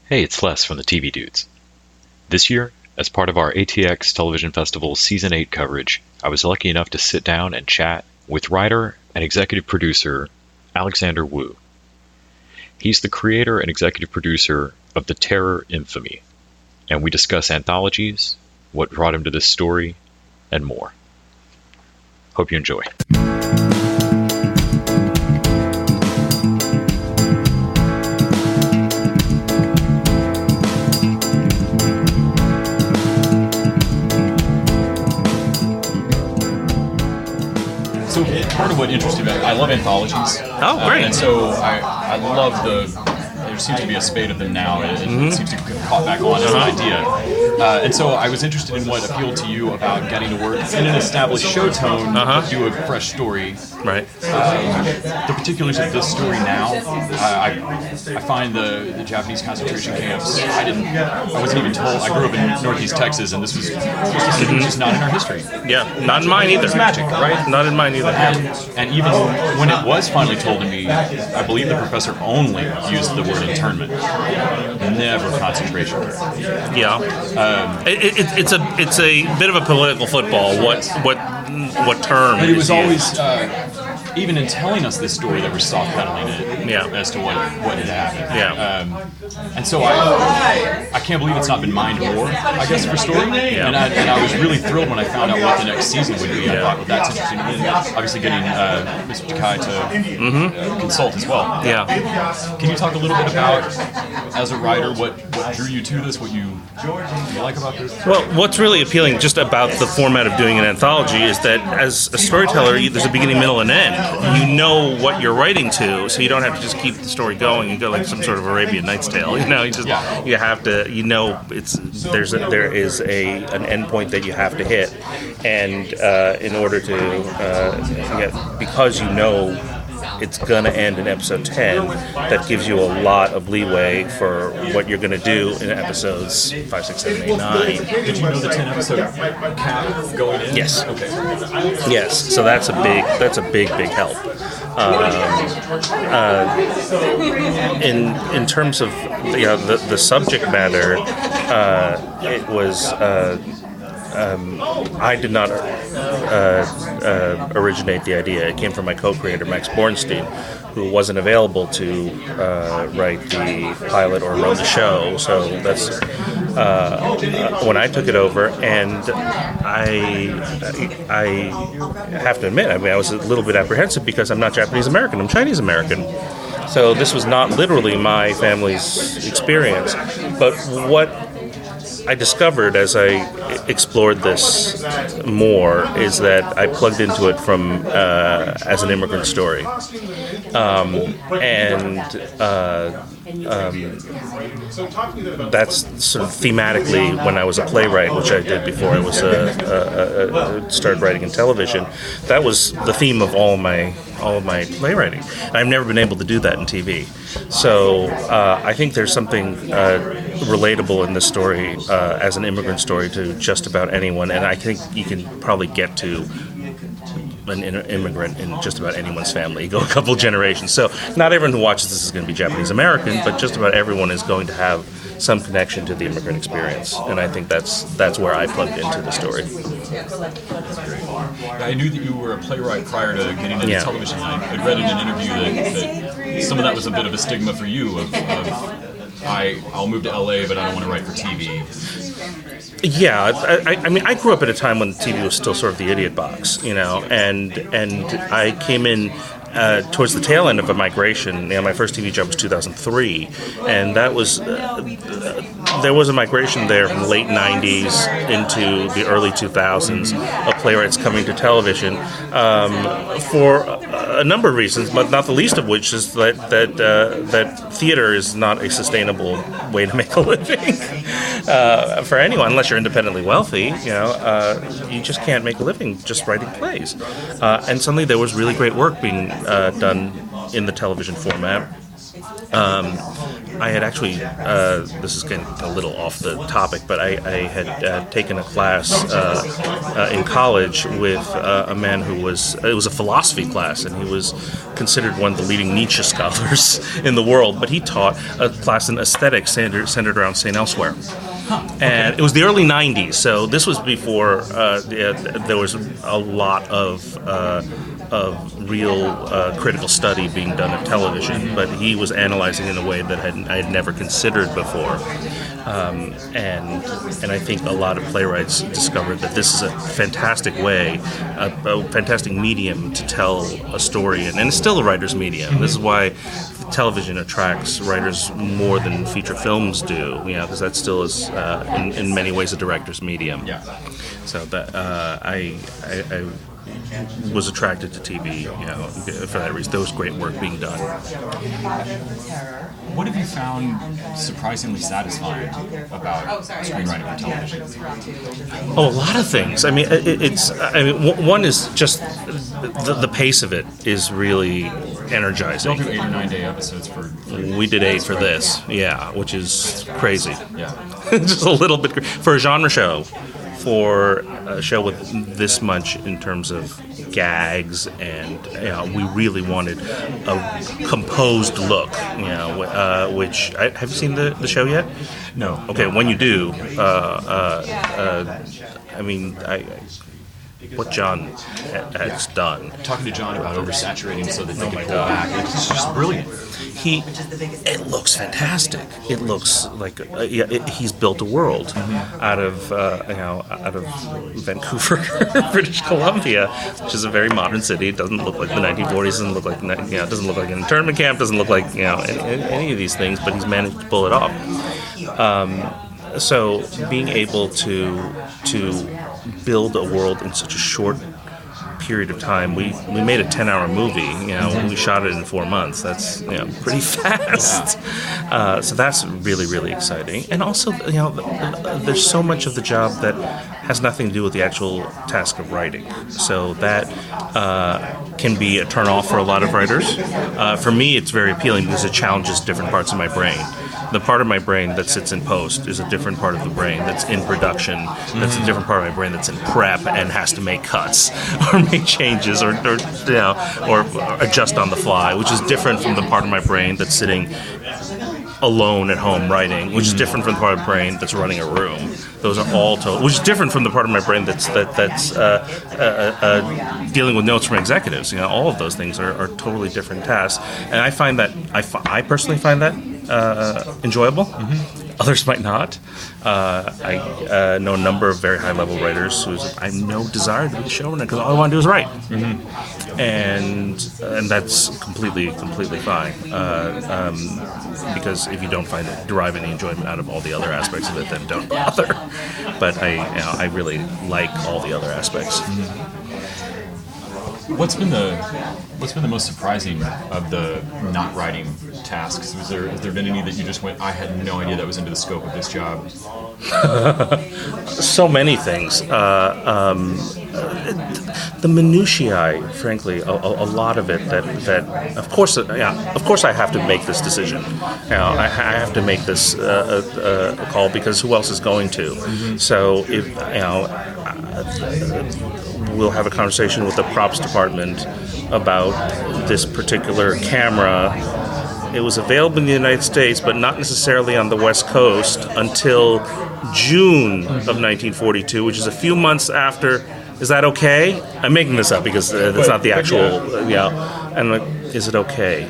Hey, it's Les from the TV Dudes. This year, as part of our ATX Television Festival Season 8 coverage, I was lucky enough to sit down and chat with writer and executive producer Alexander Wu. He's the creator and executive producer of the terror Infamy, and we discuss anthologies, what brought him to this story, and more. Hope you enjoy. So part of what interested me, I love anthologies. Oh, great. And so I love there seems to be a spate of them now. It seems to have caught back on as an idea. And so I was interested in what appealed to you about getting to work in an established show tone, but do a fresh story. Right. The particulars of this story now, I find the Japanese concentration camps, I wasn't even told. I grew up in Northeast Texas, and this was just not in our history. Yeah, not in mine either. It's magic, right? Not in mine either. And even when it was finally told to me, I believe the professor only used the word internment, never concentration camp. Yeah. It's a bit of a political football. What term? But it was always, even in telling us this story, that we're soft pedaling it as to what had happened. Yeah. And so I can't believe it's not been mined more, I guess, for story. Yeah. And I was really thrilled when I found out what the next season would be. I thought, well, that's interesting. And obviously getting Mr. Takai to consult as well. Yeah. Can you talk a little bit about, as a writer, what drew you to this, what you like about this? Well, what's really appealing just about the format of doing an anthology is that as a storyteller, there's a beginning, middle, and end. You know what you're writing to, so you don't have to just keep the story going and go like some sort of Arabian Nights tale. You know, you have to. You know, there is an end point that you have to hit, and in order to because you know it's going to end in episode 10, that gives you a lot of leeway for what you're going to do in episodes 5, 6, 7, 8, 9. Did you know the 10 episode cap going in? Yes. Okay. Yes. So that's a big help. In terms of the subject matter, it was. I did not originate the idea. It came from my co-creator, Max Bornstein, who wasn't available to write the pilot or run the show. So that's when I took it over, and I have to admit, I was a little bit apprehensive because I'm not Japanese American, I'm Chinese American. So this was not literally my family's experience. But what I discovered as I explored this more is that I plugged into it from as an immigrant story, that's sort of thematically when I was a playwright, which I did before I was started writing in television. That was the theme of all of my playwriting. I've never been able to do that in TV. So I think there's something relatable in this story as an immigrant story to just about anyone, and I think you can probably get to an immigrant in just about anyone's family. You go a couple generations. So not everyone who watches this is going to be Japanese American, but just about everyone is going to have some connection to the immigrant experience, and I think that's where I plugged into the story. I knew that you were a playwright prior to getting into television. I'd read in an interview that some of that was a bit of a stigma for you of I'll move to LA, but I don't want to write for TV. Yeah, I mean, I grew up at a time when TV was still sort of the idiot box, you know, and I came in towards the tail end of a migration. My first TV job was 2003, and that was there was a migration there from the late 90s into the early 2000s of playwrights coming to television for a number of reasons, but not the least of which is that theater is not a sustainable way to make a living for anyone unless you're independently wealthy. You know, you just can't make a living just writing plays. And suddenly there was really great work being done in the television format. I had actually, this is getting a little off the topic, but I had taken a class in college with a man it was a philosophy class, and he was considered one of the leading Nietzsche scholars in the world, but he taught a class in aesthetics centered around St. Elsewhere. And it was the early 90s, so this was before there was a lot of real critical study being done of television, but he was analyzing in a way that I had never considered before. And I think a lot of playwrights discovered that this is a fantastic way, a fantastic medium to tell a story, and it's still a writer's medium. This is why television attracts writers more than feature films do, because that still is in many ways a director's medium. Yeah. So that I was attracted to TV, for that reason. There was great work being done. What have you found surprisingly satisfying about screenwriting for television? Oh, a lot of things. I mean, one is just the pace of it is really energizing. Don't do 8 or 9 day episodes for we did 8 for this, which is crazy. Yeah. Just a little bit for a genre show. For a show with this much in terms of gags, and we really wanted a composed look, which have you seen the show yet? No. Okay, when you do, what John has done. Talking to John about oversaturating so that they can pull back. It's just brilliant. It looks fantastic. It looks like he's built a world out of Vancouver, British Columbia, which is a very modern city. It doesn't look like the 1940s. Doesn't look like it doesn't look like an internment camp. Doesn't look like any of these things. But he's managed to pull it off. So being able to build a world in such a short period of time. We made a 10-hour movie. We shot it in 4 months. That's pretty fast. So that's really, really exciting. And also, there's so much of the job that has nothing to do with the actual task of writing. So that can be a turn-off for a lot of writers. For me, it's very appealing because it challenges different parts of my brain. The part of my brain that sits in post is a different part of the brain that's in production. That's a different part of my brain that's in prep and has to make cuts or make changes or adjust on the fly, which is different from the part of my brain that's sitting alone at home writing, which is different from the part of the brain that's running a room. Those are all which is different from the part of my brain that's dealing with notes from executives. All of those things are totally different tasks, and I find that I personally find that enjoyable. Others might not. I know a number of very high-level writers who I have no desire to be the showrunner because all I want to do is write, and that's completely fine. Because if you don't derive any enjoyment out of all the other aspects of it, then don't bother. But I really like all the other aspects. What's been the most surprising of the not writing tasks? Has there been any that you just went, I had no idea that was into the scope of this job? So many things. The minutiae, frankly, a lot of it that of course I have to make this decision. I have to make this a call because who else is going to? So if we'll have a conversation with the props department about this particular camera. It was available in the United States, but not necessarily on the West Coast until June of 1942, which is a few months after. Is that okay? I'm making this up because it's not the actual. And like, is it okay?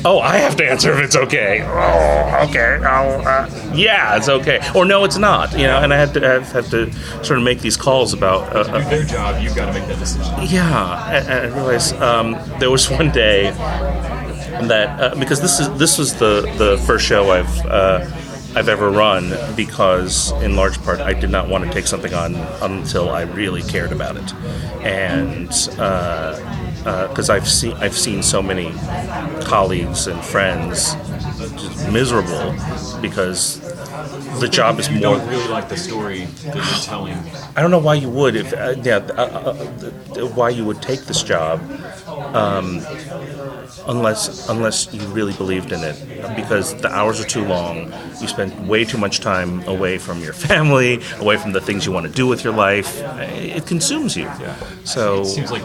Oh, I have to answer if it's okay. Oh, okay. Yeah, it's okay. Or no, it's not. And I had to sort of make these calls about. To do their job, you've got to make that decision. Yeah, and I realized there was one day that because this was the first show I've ever run, because in large part I did not want to take something on until I really cared about it, and because I've seen so many colleagues and friends just miserable because the job is more. You don't really like the story that you're telling. I don't know why you would why you would take this job. unless you really believed in it, because the hours are too long. You spend way too much time away from your family, away from the things you want to do with your life. It consumes you. Yeah. So it seems like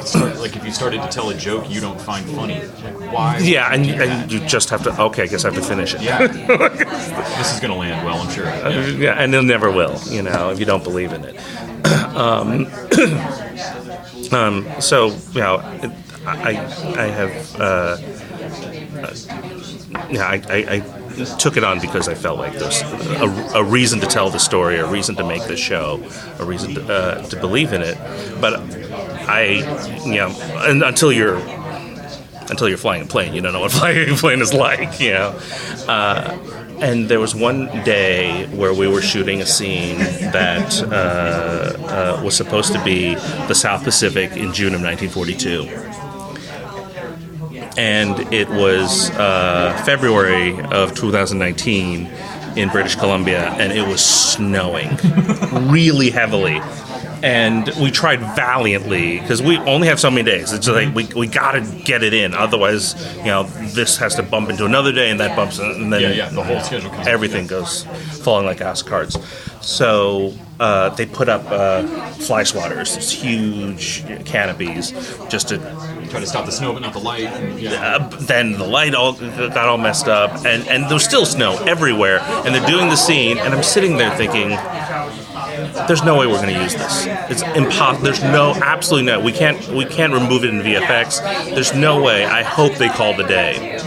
if you started to tell a joke you don't find funny, like why? Yeah, and you just have to. Okay, I guess I have to finish it. Yeah. This is going to land well, I'm sure. Yeah, and it never will. If you don't believe in it. So I have. I took it on because I felt like there's a reason to tell the story, a reason to make the show, a reason to believe in it. But until you're flying a plane, you don't know what flying a plane is like, And there was one day where we were shooting a scene that was supposed to be the South Pacific in June of 1942. And it was February of 2019 in British Columbia, and it was snowing really heavily. And we tried valiantly, because we only have so many days. It's like we got to get it in. Otherwise, this has to bump into another day, and that bumps, and then the whole schedule comes everything goes falling like house cards. So they put up fly swatters, these huge canopies, just to try to stop the snow, but not the light. Then the light got all messed up, and there was still snow everywhere. And they're doing the scene, and I'm sitting there thinking, there's no way we're going to use this. It's impossible. There's absolutely no. We can't remove it in VFX. There's no way. I hope they call the day.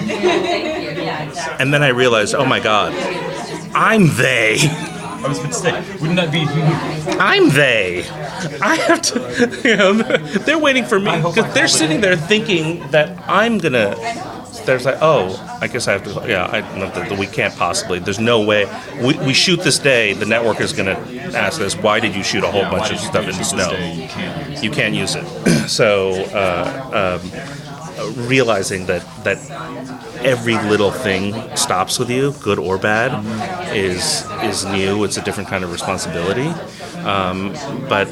And then I realized, oh my God, I'm they. I was going to say, wouldn't that be? I'm they. I have to. They're waiting for me because they're sitting there thinking that I'm gonna. There's like, I guess I have to. Yeah, we can't possibly. There's no way. We shoot this day. The network is going to ask us, why did you shoot a whole bunch of stuff in the snow? You can't use it. So realizing that every little thing stops with you, good or bad, is new. It's a different kind of responsibility. But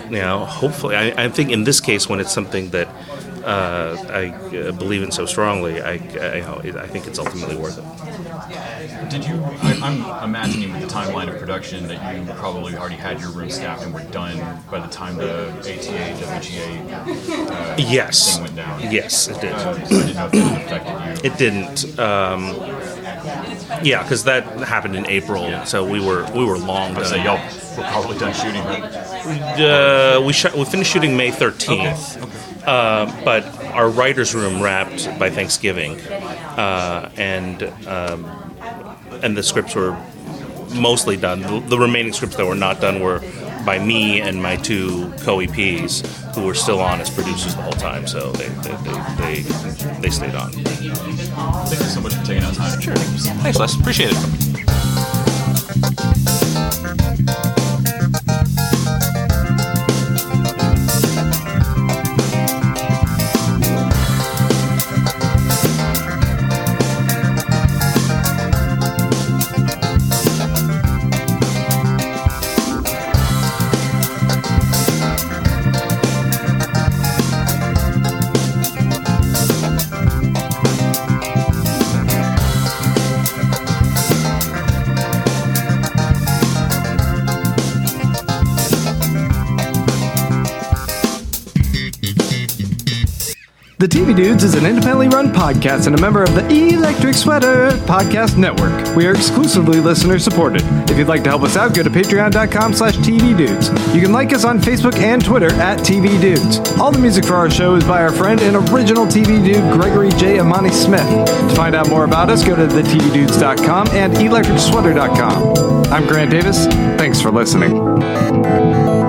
hopefully, I think in this case, when it's something that I believe in so strongly, I think it's ultimately worth it. Did you? I'm imagining with the timeline of production that you probably already had your room staffed and were done by the time the ATA WGA thing went down. Yes, it did. So I didn't know if it affected you. It didn't. Yeah, because that happened in April, so we were long done. So y'all were probably done shooting, right? We finished shooting May 13th. Okay. But our writer's room wrapped by Thanksgiving, and the scripts were mostly done. The remaining scripts that were not done were by me and my two co-EPs, who were still on as producers the whole time. So they stayed on. Thank you so much for taking out time. Sure. Thanks, Les. Appreciate it. The TV Dudes is an independently run podcast and a member of the Electric Sweater Podcast Network. We are exclusively listener-supported. If you'd like to help us out, go to patreon.com/tvdudes. You can like us on Facebook and Twitter @TVDudes. All the music for our show is by our friend and original TV dude, Gregory J. Amani Smith. To find out more about us, go to thetvdudes.com and electricsweater.com. I'm Grant Davis. Thanks for listening.